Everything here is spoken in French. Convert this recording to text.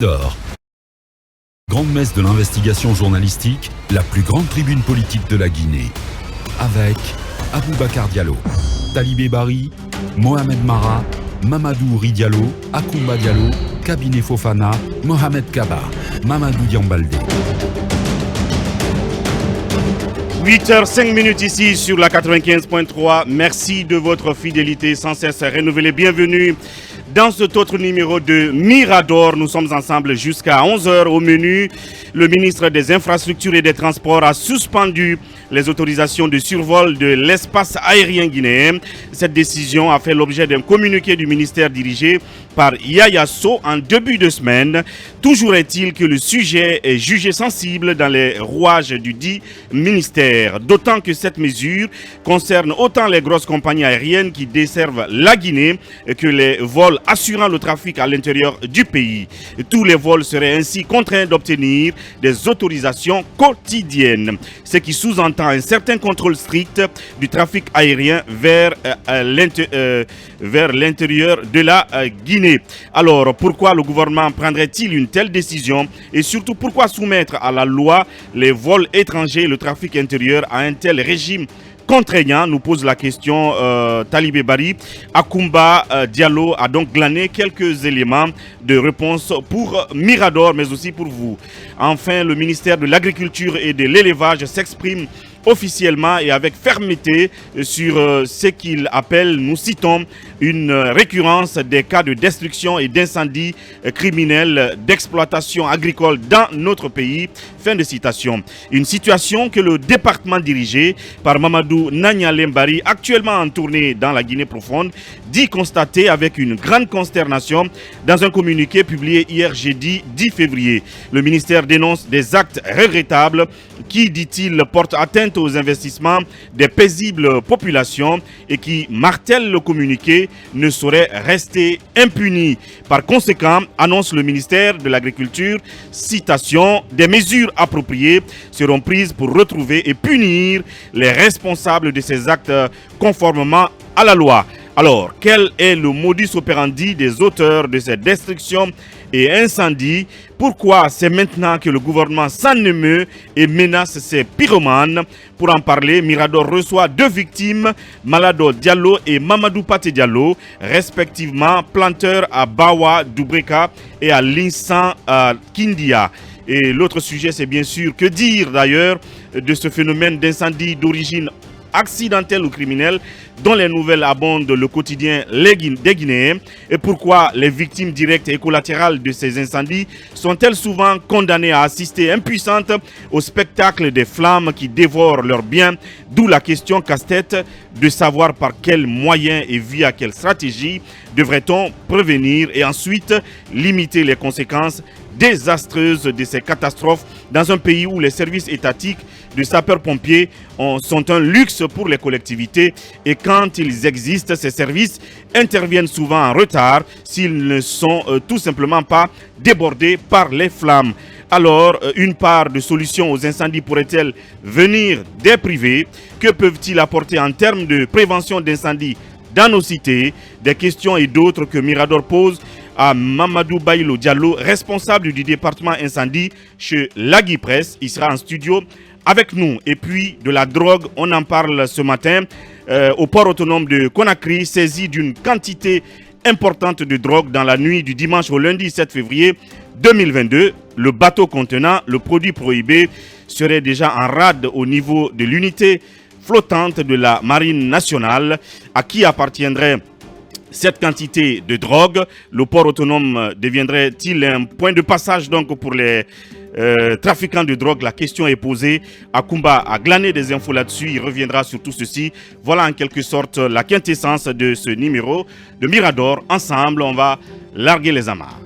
d'or. Grande messe de l'investigation journalistique, la plus grande tribune politique de la Guinée. Avec Aboubacar Diallo, Talibé Bari, Mohamed Mara, Mamadou Ouri Diallo, Akoumba Diallo, Kabinet Fofana, Mohamed Kaba, Mamadou Diambaldé. 8h05 ici sur la 95.3. Merci de votre fidélité sans cesse renouvelée. Bienvenue dans cet autre numéro de Mirador. Nous sommes ensemble jusqu'à 11h au menu. Le ministre des Infrastructures et des Transports a suspendu les autorisations de survol de l'espace aérien guinéen. Cette décision a fait l'objet d'un communiqué du ministère dirigé par Yaya Sow en début de semaine. Toujours est-il que le sujet est jugé sensible dans les rouages du dit ministère. D'autant que cette mesure concerne autant les grosses compagnies aériennes qui desservent la Guinée que les vols assurant le trafic à l'intérieur du pays. Tous les vols seraient ainsi contraints d'obtenir des autorisations quotidiennes, ce qui sous-entend un certain contrôle strict du trafic aérien vers l'intérieur de la Guinée. Alors, pourquoi le gouvernement prendrait-il une telle décision et surtout pourquoi soumettre à la loi les vols étrangers et le trafic intérieur à un tel régime contraignant, nous pose la question Talibé Bari. Akoumba Diallo a donc glané quelques éléments de réponse pour Mirador, mais aussi pour vous. Enfin, le ministère de l'Agriculture et de l'Élevage s'exprime officiellement et avec fermeté sur ce qu'il appelle, nous citons, une récurrence des cas de destruction et d'incendie criminels d'exploitation agricole dans notre pays. Fin de citation. Une situation que le département dirigé par Mamadou Nanyalem Bari, actuellement en tournée dans la Guinée profonde, dit constater avec une grande consternation dans un communiqué publié hier jeudi 10 février. Le ministère dénonce des actes regrettables qui, dit-il, portent atteinte aux investissements des paisibles populations et qui, martèle le communiqué, ne sauraient rester impunis. Par conséquent, annonce le ministère de l'Agriculture, citation, des mesures appropriées seront prises pour retrouver et punir les responsables de ces actes conformément à la loi. Alors, quel est le modus operandi des auteurs de ces destructions et incendies? Pourquoi c'est maintenant que le gouvernement s'en émeut et menace ces pyromanes? Pour en parler, Mirador reçoit deux victimes, Malado Diallo et Mamadou Paté Diallo, respectivement planteurs à Bawa Doubreka et à Linsan Kindia. Et l'autre sujet, c'est bien sûr, que dire d'ailleurs de ce phénomène d'incendie d'origine accidentelle ou criminelle dont les nouvelles abondent le quotidien des Guinéens, et pourquoi les victimes directes et collatérales de ces incendies sont-elles souvent condamnées à assister impuissantes au spectacle des flammes qui dévorent leurs biens, d'où la question casse-tête de savoir par quels moyens et via quelle stratégie devrait-on prévenir et ensuite limiter les conséquences désastreuses de ces catastrophes dans un pays où les services étatiques de sapeurs-pompiers sont un luxe pour les collectivités et quand ils existent, ces services interviennent souvent en retard s'ils ne sont tout simplement pas débordés par les flammes. Alors, une part de solution aux incendies pourrait-elle venir des privés? Que peuvent-ils apporter en termes de prévention d'incendies dans nos cités? Des questions et d'autres que Mirador pose à Mamadou Baïlo Diallo, responsable du département incendie chez Lagui Presse. Il sera en studio avec nous. Et puis de la drogue, on en parle ce matin au port autonome de Conakry, saisi d'une quantité importante de drogue dans la nuit du dimanche au lundi 7 février 2022. Le bateau contenant le produit prohibé serait déjà en rade au niveau de l'unité flottante de la Marine nationale. À qui appartiendrait cette quantité de drogue? Le port autonome deviendrait-il un point de passage donc pour les trafiquants de drogue? La question est posée. Akoumba a glané des infos là-dessus. Il reviendra sur tout ceci. Voilà en quelque sorte la quintessence de ce numéro de Mirador. Ensemble, on va larguer les amarres.